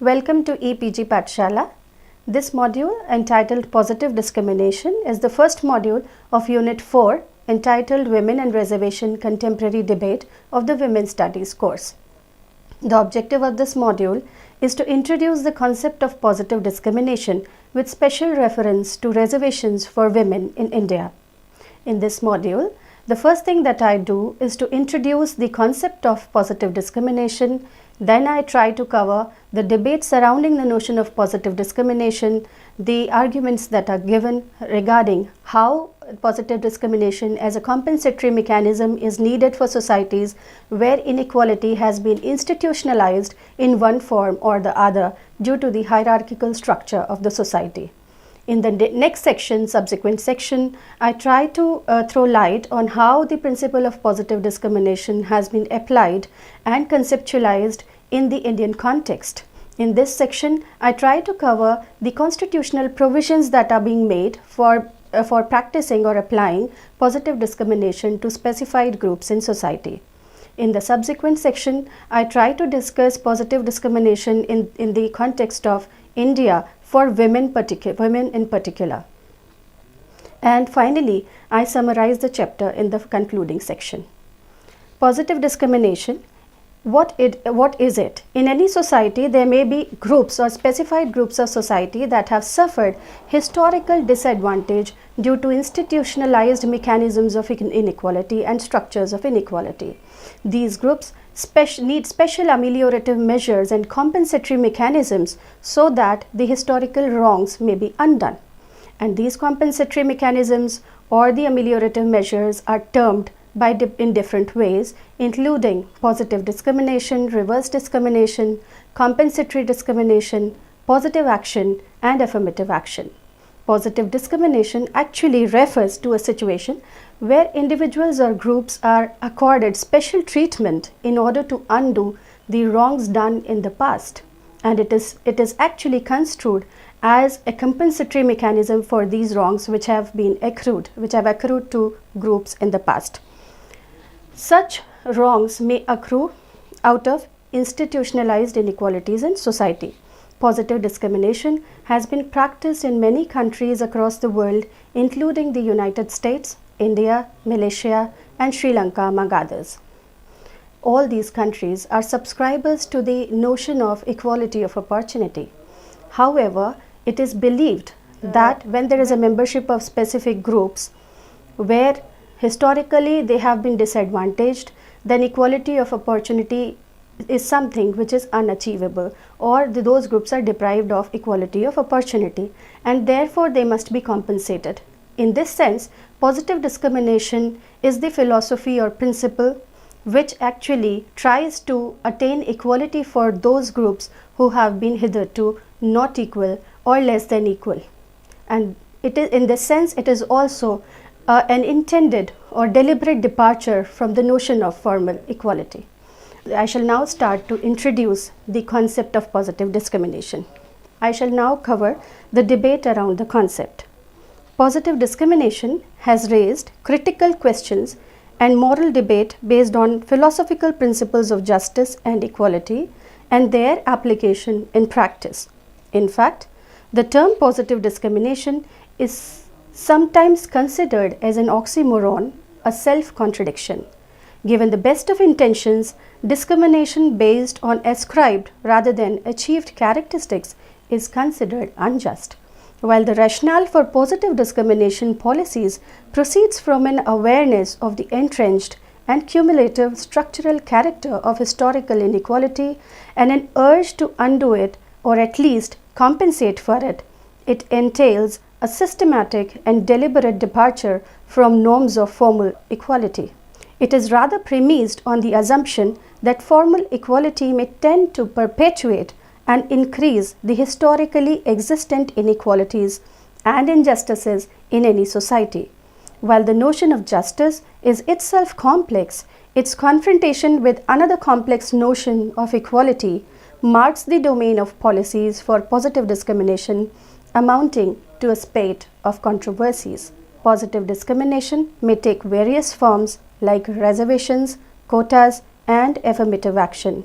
Welcome to EPG Pathshala. This module entitled Positive Discrimination is the first module of Unit 4 entitled Women and Reservation Contemporary Debate of the Women's Studies course. The objective of this module is to introduce the concept of positive discrimination with special reference to reservations for women in India. In this module, the first thing that I do is to introduce the concept of positive discrimination. Then I try to cover the debate surrounding the notion of positive discrimination, the arguments that are given regarding how positive discrimination as a compensatory mechanism is needed for societies where inequality has been institutionalized in one form or the other due to the hierarchical structure of the society. In the next section, subsequent section, I try to throw light on how the principle of positive discrimination has been applied and conceptualized in the Indian context. In this section, I try to cover the constitutional provisions that are being made for practicing or applying positive discrimination to specified groups in society. In the subsequent section, I try to discuss positive discrimination in the context of India for women in particular. And finally, I summarize the chapter in the concluding section. Positive discrimination, what is it? In any society, there may be groups or specified groups of society that have suffered historical disadvantage due to institutionalized mechanisms of inequality and structures of inequality. These groups need special ameliorative measures and compensatory mechanisms so that the historical wrongs may be undone. And these compensatory mechanisms or the ameliorative measures are termed in different ways, including positive discrimination, reverse discrimination, compensatory discrimination, positive action, and affirmative action. Positive discrimination actually refers to a situation where individuals or groups are accorded special treatment in order to undo the wrongs done in the past, and it is actually construed as a compensatory mechanism for these wrongs which have accrued to groups in the past. Such wrongs may accrue out of institutionalized inequalities in society. Positive discrimination has been practiced in many countries across the world, including the United States, India, Malaysia, and Sri Lanka, among others. All these countries are subscribers to the notion of equality of opportunity. However, it is believed that when there is a membership of specific groups where historically they have been disadvantaged, then equality of opportunity is something which is unachievable, or those groups are deprived of equality of opportunity, and therefore they must be compensated. In this sense, positive discrimination is the philosophy or principle which actually tries to attain equality for those groups who have been hitherto not equal or less than equal. And it is, in this sense, it is also an intended or deliberate departure from the notion of formal equality. I shall now start to introduce the concept of positive discrimination. I shall now cover the debate around the concept. Positive discrimination has raised critical questions and moral debate based on philosophical principles of justice and equality and their application in practice. In fact, the term positive discrimination is sometimes considered as an oxymoron, a self-contradiction. Given the best of intentions, discrimination based on ascribed rather than achieved characteristics is considered unjust, while the rationale for positive discrimination policies proceeds from an awareness of the entrenched and cumulative structural character of historical inequality and an urge to undo it or at least compensate for it. It entails a systematic and deliberate departure from norms of formal equality. It is rather premised on the assumption that formal equality may tend to perpetuate and increase the historically existent inequalities and injustices in any society. While the notion of justice is itself complex, its confrontation with another complex notion of equality marks the domain of policies for positive discrimination, amounting to a spate of controversies. Positive discrimination may take various forms like reservations, quotas, and affirmative action.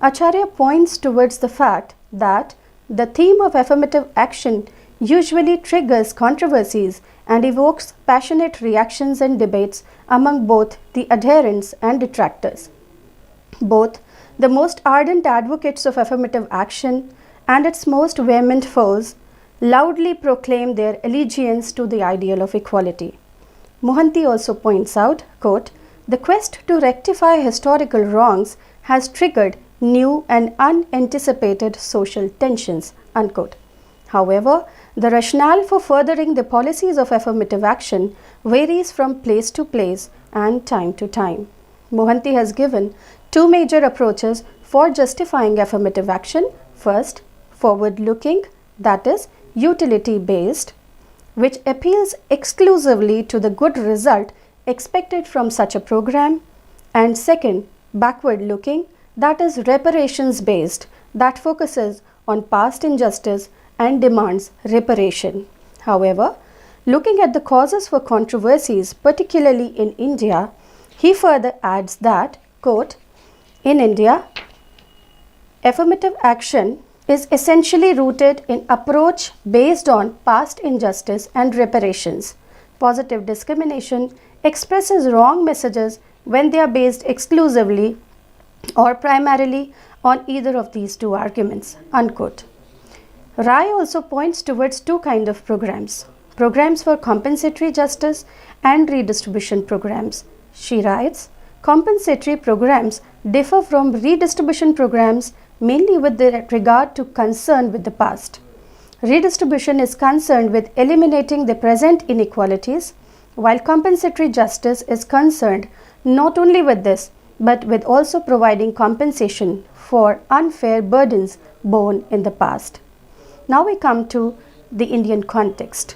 Acharya points towards the fact that the theme of affirmative action usually triggers controversies and evokes passionate reactions and debates among both the adherents and detractors. Both the most ardent advocates of affirmative action and its most vehement foes loudly proclaim their allegiance to the ideal of equality. Mohanty also points out, quote, "The quest to rectify historical wrongs has triggered new and unanticipated social tensions," unquote. However, the rationale for furthering the policies of affirmative action varies from place to place and time to time. Mohanty has given two major approaches for justifying affirmative action. First, forward-looking, that is, utility-based, which appeals exclusively to the good result expected from such a program, and second, backward-looking, that is, reparations-based, that focuses on past injustice and demands reparation. However, looking at the causes for controversies, particularly in India, he further adds that, quote, "In India, affirmative action is essentially rooted in approach based on past injustice and reparations. Positive discrimination expresses wrong messages when they are based exclusively or primarily on either of these two arguments," unquote. Rai also points towards two kinds of programs for compensatory justice and redistribution programs. She writes, "Compensatory programs differ from redistribution programs mainly with regard to concern with the past. Redistribution is concerned with eliminating the present inequalities, while compensatory justice is concerned not only with this, but with also providing compensation for unfair burdens borne in the past." Now we come to the Indian context.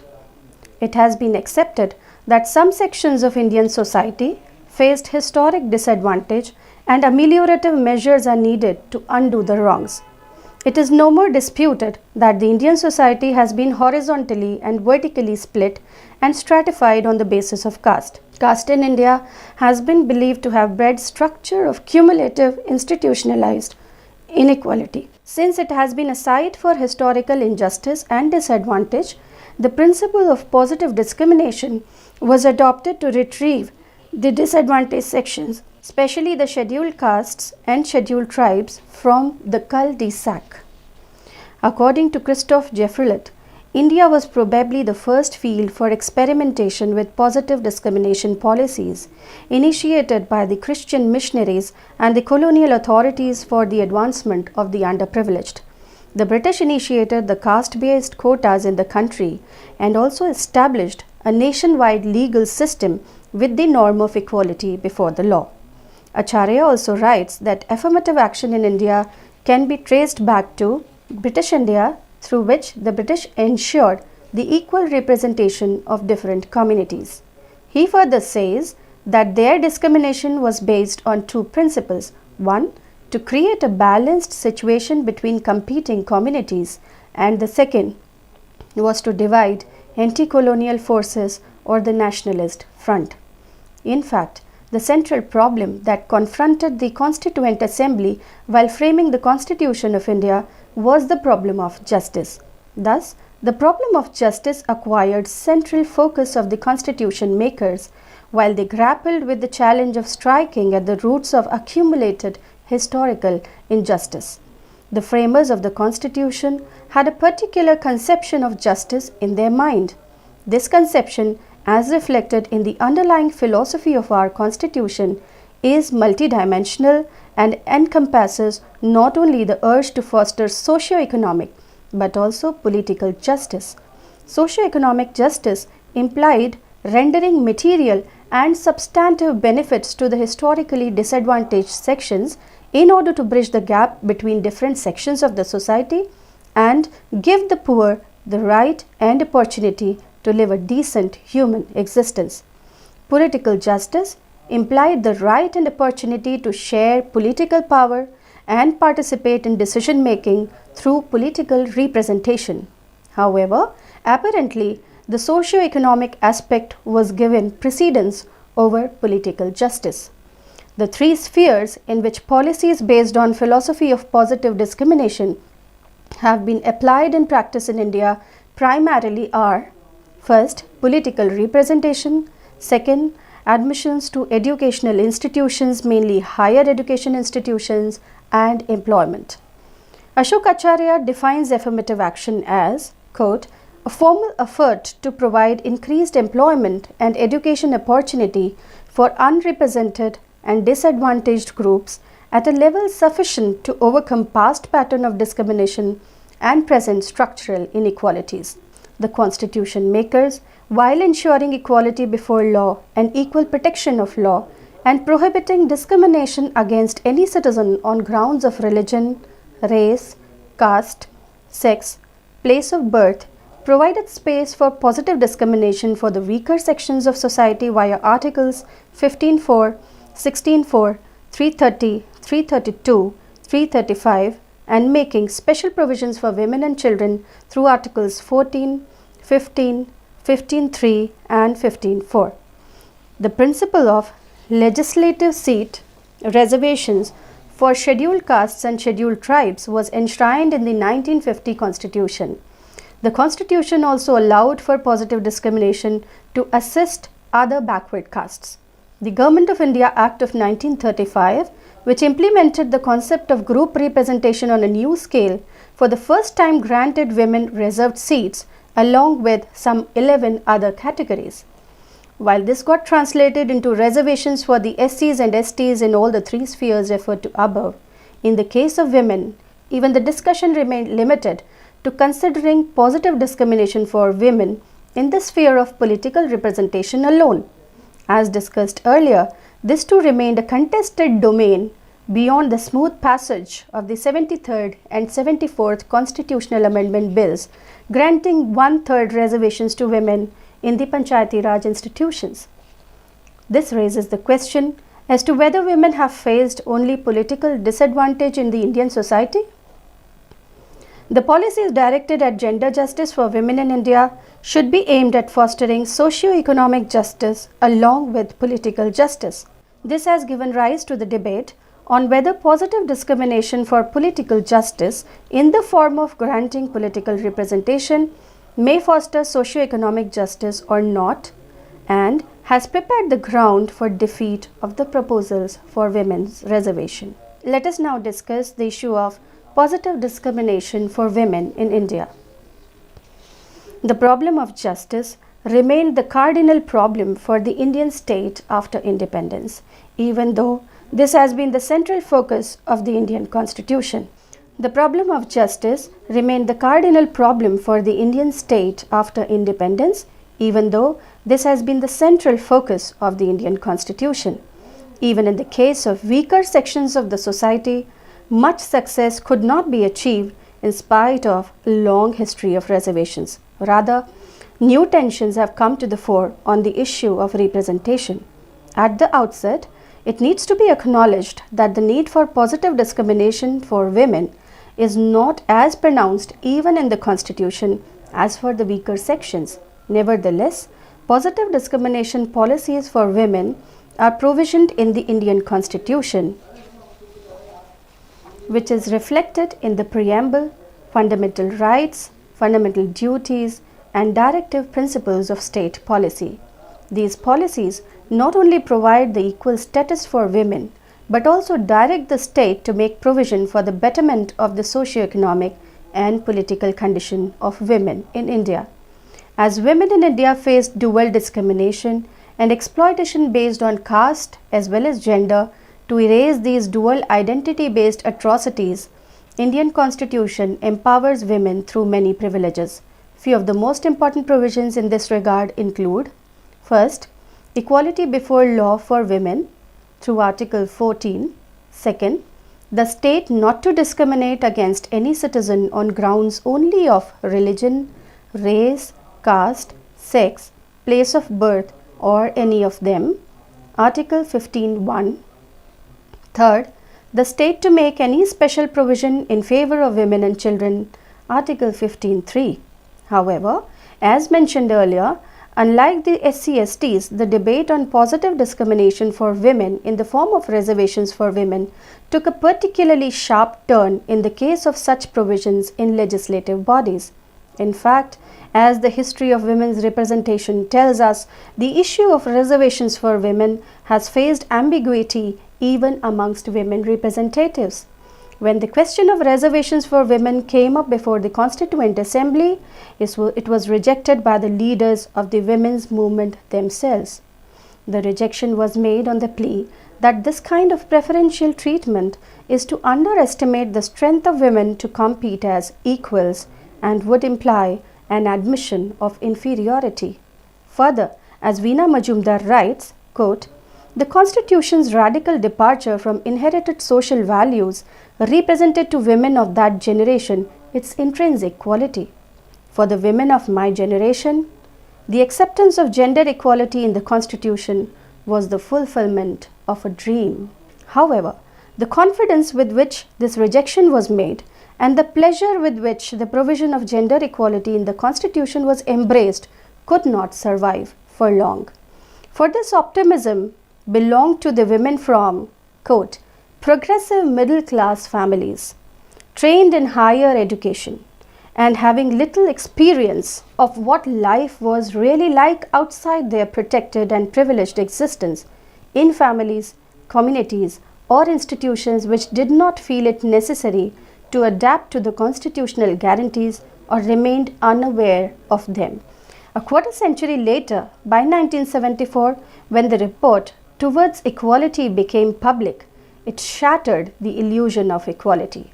It has been accepted that some sections of Indian society faced historic disadvantage and ameliorative measures are needed to undo the wrongs. It is no more disputed that the Indian society has been horizontally and vertically split and stratified on the basis of caste. Caste in India has been believed to have bred structure of cumulative institutionalized inequality. Since it has been a site for historical injustice and disadvantage, the principle of positive discrimination was adopted to retrieve the disadvantaged sections, especially the scheduled castes and scheduled tribes, from the cul-de-sac. According to Christophe Jeffrelet, India was probably the first field for experimentation with positive discrimination policies, initiated by the Christian missionaries and the colonial authorities for the advancement of the underprivileged. The British initiated the caste-based quotas in the country and also established a nationwide legal system with the norm of equality before the law. Acharya also writes that affirmative action in India can be traced back to British India, through which the British ensured the equal representation of different communities. He further says that their discrimination was based on two principles. One, to create a balanced situation between competing communities, and the second was to divide anti-colonial forces or the nationalist front. In fact, the central problem that confronted the Constituent Assembly while framing the Constitution of India was the problem of justice. Thus, the problem of justice acquired central focus of the Constitution makers while they grappled with the challenge of striking at the roots of accumulated historical injustice. The framers of the Constitution had a particular conception of justice in their mind. This conception, as reflected in the underlying philosophy of our Constitution, is multidimensional and encompasses not only the urge to foster socio-economic but also political justice. Socio-economic justice implied rendering material and substantive benefits to the historically disadvantaged sections in order to bridge the gap between different sections of the society and give the poor the right and opportunity to live a decent human existence. Political justice implied the right and opportunity to share political power and participate in decision making through political representation. However, apparently, the socio-economic aspect was given precedence over political justice. The three spheres in which policies based on philosophy of positive discrimination have been applied in practice in India primarily are: first, political representation; second, admissions to educational institutions, mainly higher education institutions, and employment. Ashok Acharya defines affirmative action as, quote, a formal effort to provide increased employment and education opportunity for unrepresented and disadvantaged groups at a level sufficient to overcome past pattern of discrimination and present structural inequalities. The constitution makers, while ensuring equality before law and equal protection of law and prohibiting discrimination against any citizen on grounds of religion, race, caste, sex, place of birth, provided space for positive discrimination for the weaker sections of society via Articles 15.4, 16.4, 330, 332, 335, and making special provisions for women and children through Articles 14, 15, 15.3, and 15.4. The principle of legislative seat reservations for scheduled castes and scheduled tribes was enshrined in the 1950 Constitution. The Constitution also allowed for positive discrimination to assist other backward castes. The Government of India Act of 1935, which implemented the concept of group representation on a new scale, for the first time granted women reserved seats along with some 11 other categories. While this got translated into reservations for the SCs and STs in all the three spheres referred to above, in the case of women, even the discussion remained limited to considering positive discrimination for women in the sphere of political representation alone. As discussed earlier, this too remained a contested domain beyond the smooth passage of the 73rd and 74th Constitutional Amendment Bills, granting 1/3 reservations to women in the Panchayati Raj institutions. This raises the question as to whether women have faced only political disadvantage in the Indian society. The policies directed at gender justice for women in India should be aimed at fostering socio-economic justice along with political justice. This has given rise to the debate on whether positive discrimination for political justice in the form of granting political representation may foster socio-economic justice or not, and has prepared the ground for defeat of the proposals for women's reservation. Let us now discuss the issue of positive discrimination for women in India. The problem of justice remained the cardinal problem for the Indian state after independence, even though this has been the central focus of the Indian Constitution. The problem of justice remained the cardinal problem for the Indian state after independence, even though this has been the central focus of the Indian Constitution. Even in the case of weaker sections of the society, much success could not be achieved in spite of a long history of reservations. Rather, new tensions have come to the fore on the issue of representation. At the outset, it needs to be acknowledged that the need for positive discrimination for women is not as pronounced even in the Constitution as for the weaker sections. Nevertheless, positive discrimination policies for women are provisioned in the Indian Constitution, which is reflected in the preamble, fundamental rights, fundamental duties, and directive principles of state policy. These policies not only provide the equal status for women, but also direct the state to make provision for the betterment of the socio-economic and political condition of women in India. As women in India face dual discrimination and exploitation based on caste as well as gender, to erase these dual identity-based atrocities, Indian Constitution empowers women through many privileges. Few of the most important provisions in this regard include: first, equality before law for women through Article 14. Second, the state not to discriminate against any citizen on grounds only of religion, race, caste, sex, place of birth, or any of them. Article 15.1. Third, the state to make any special provision in favor of women and children. Article 15.3. However, as mentioned earlier, Unlike the SC/STs, the debate on positive discrimination for women in the form of reservations for women took a particularly sharp turn in the case of such provisions in legislative bodies. In fact, as the history of women's representation tells us, the issue of reservations for women has faced ambiguity even amongst women representatives. When the question of reservations for women came up before the Constituent Assembly, it was rejected by the leaders of the women's movement themselves. The rejection was made on the plea that this kind of preferential treatment is to underestimate the strength of women to compete as equals and would imply an admission of inferiority. Further, as Veena Majumdar writes, quote, "The Constitution's radical departure from inherited social values represented to women of that generation its intrinsic quality. For the women of my generation, the acceptance of gender equality in the Constitution was the fulfillment of a dream." However, the confidence with which this rejection was made and the pleasure with which the provision of gender equality in the Constitution was embraced could not survive for long. For this optimism belonged to the women from, quote, "progressive middle-class families, trained in higher education, and having little experience of what life was really like outside their protected and privileged existence in families, communities, or institutions which did not feel it necessary to adapt to the constitutional guarantees or remained unaware of them." A quarter century later, by 1974, when the report Towards Equality became public, it shattered the illusion of equality.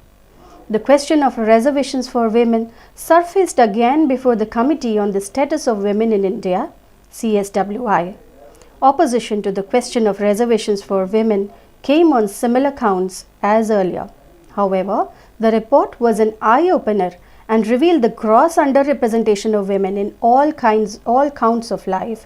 The question of reservations for women surfaced again before the Committee on the Status of Women in India, CSWI. Opposition to the question of reservations for women came on similar counts as earlier. However, the report was an eye-opener and revealed the gross underrepresentation of women in all counts of life.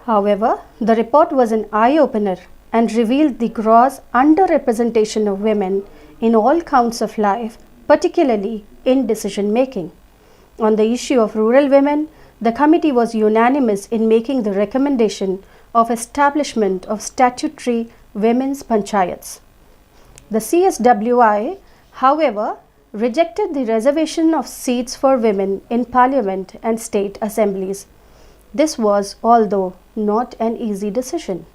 However, the report was an eye-opener and revealed the gross underrepresentation of women in all counts of life, particularly in decision-making. On the issue of rural women, the committee was unanimous in making the recommendation of establishment of statutory women's panchayats. The CSWI, however, rejected the reservation of seats for women in parliament and state assemblies. This was, although not an easy decision.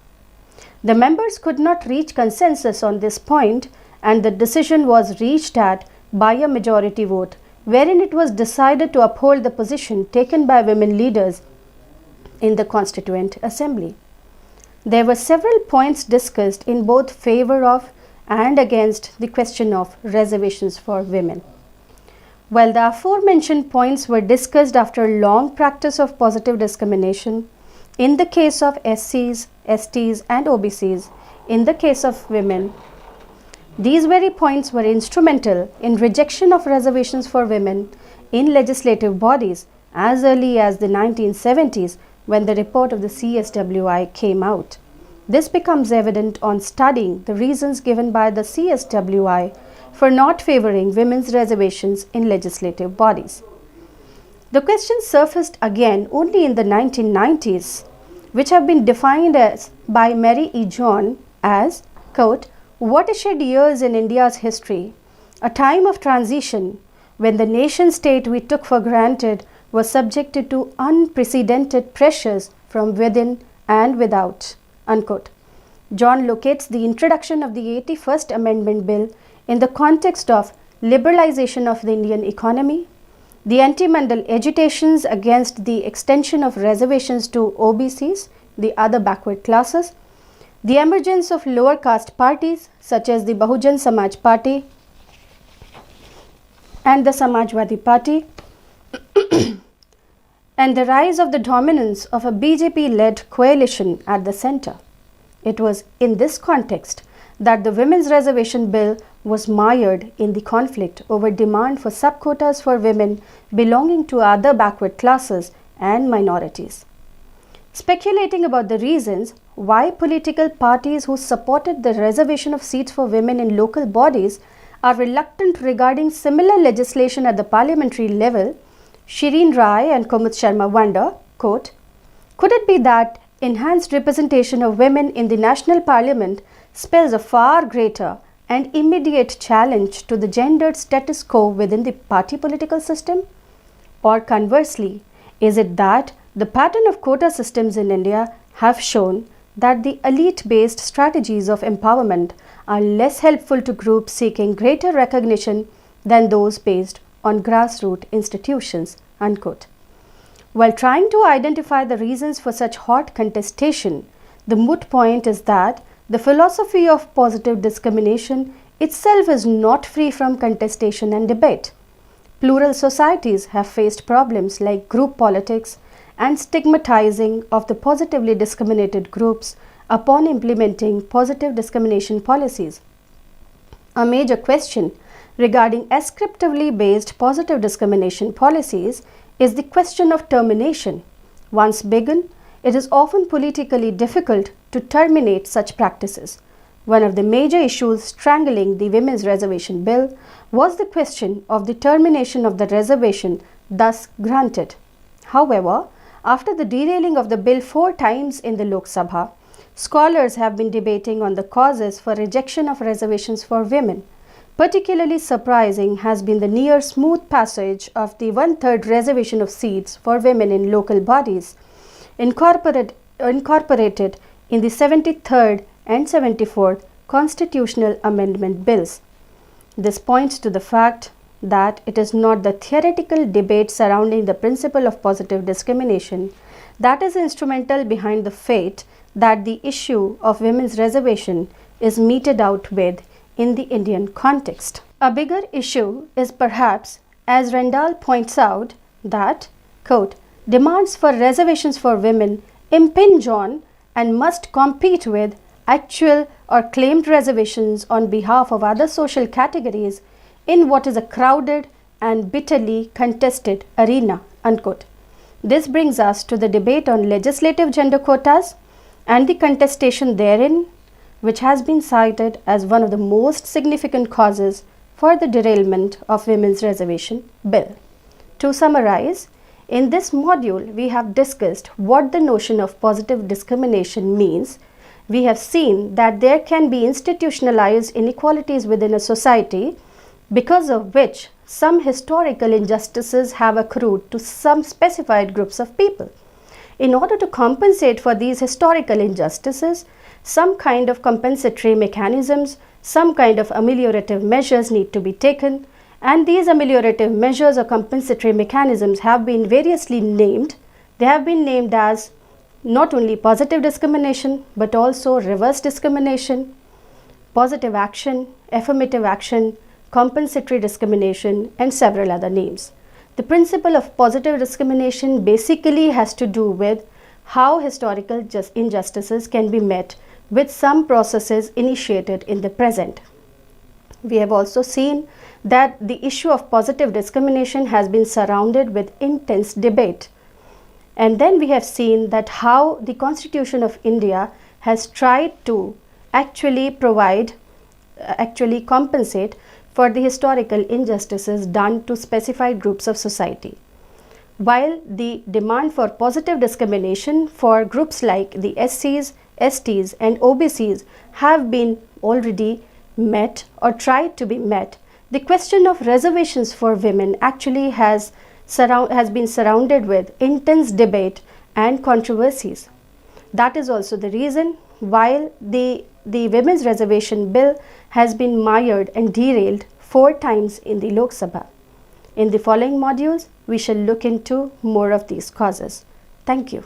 The members could not reach consensus on this point, and the decision was reached at by a majority vote, wherein it was decided to uphold the position taken by women leaders in the Constituent Assembly. There were several points discussed in both favor of and against the question of reservations for women. While the aforementioned points were discussed after long practice of positive discrimination, in the case of SCs, STs and OBCs, in the case of women, these very points were instrumental in rejection of reservations for women in legislative bodies as early as the 1970s when the report of the CSWI came out. This becomes evident on studying the reasons given by the CSWI for not favoring women's reservations in legislative bodies. The question surfaced again only in the 1990s, which have been defined as by Mary E. John as, quote, "watershed years in India's history, a time of transition when the nation state we took for granted was subjected to unprecedented pressures from within and without," unquote. John locates the introduction of the 81st Amendment Bill in the context of liberalization of the Indian economy, the anti-Mandal agitations against the extension of reservations to OBCs, the other backward classes, the emergence of lower caste parties such as the Bahujan Samaj Party and the Samajwadi Party, and the rise of the dominance of a BJP-led coalition at the center. It was in this context that the Women's Reservation Bill was mired in the conflict over demand for sub-quotas for women belonging to other backward classes and minorities. Speculating about the reasons why political parties who supported the reservation of seats for women in local bodies are reluctant regarding similar legislation at the parliamentary level, Shireen Rai and Kumud Sharma wonder, quote, "Could it be that enhanced representation of women in the national parliament spells a far greater and immediate challenge to the gendered status quo within the party political system? Or conversely, is it that the pattern of quota systems in India have shown that the elite-based strategies of empowerment are less helpful to groups seeking greater recognition than those based on grassroots institutions?" Unquote. While trying to identify the reasons for such hot contestation, the moot point is that the philosophy of positive discrimination itself is not free from contestation and debate. Plural societies have faced problems like group politics and stigmatizing of the positively discriminated groups upon implementing positive discrimination policies. A major question regarding ascriptively based positive discrimination policies is the question of termination. Once begun, it is often politically difficult to terminate such practices. One of the major issues strangling the Women's Reservation Bill was the question of the termination of the reservation thus granted. However, after the derailing of the bill 4 times in the Lok Sabha, scholars have been debating on the causes for rejection of reservations for women. Particularly surprising has been the near smooth passage of the 1/3 reservation of seats for women in local bodies, incorporated in the 73rd and 74th constitutional amendment bills. This points to the fact that it is not the theoretical debate surrounding the principle of positive discrimination that is instrumental behind the fate that the issue of women's reservation is meted out with in the Indian context. A bigger issue is perhaps, as Rendall points out, that, quote, "demands for reservations for women impinge on and must compete with actual or claimed reservations on behalf of other social categories in what is a crowded and bitterly contested arena." Unquote. This brings us to the debate on legislative gender quotas and the contestation therein, which has been cited as one of the most significant causes for the derailment of Women's Reservation Bill. To summarize, in this module, we have discussed what the notion of positive discrimination means. We have seen that there can be institutionalized inequalities within a society because of which some historical injustices have accrued to some specified groups of people. In order to compensate for these historical injustices, some kind of compensatory mechanisms, some kind of ameliorative measures need to be taken, and these ameliorative measures or compensatory mechanisms have been variously named. They have been named as not only positive discrimination but also reverse discrimination, positive action, affirmative action, compensatory discrimination, and several other names. The principle of positive discrimination basically has to do with how historical injustices can be met with some processes initiated in the present. We have also seen that the issue of positive discrimination has been surrounded with intense debate. And then we have seen that how the Constitution of India has tried to actually compensate for the historical injustices done to specified groups of society. While the demand for positive discrimination for groups like the SCs, STs and OBCs have been already met or tried to be met, the question of reservations for women actually has been surrounded with intense debate and controversies. That is also the reason why the Women's Reservation Bill has been mired and derailed 4 times in the Lok Sabha. In the following modules, we shall look into more of these causes. Thank you.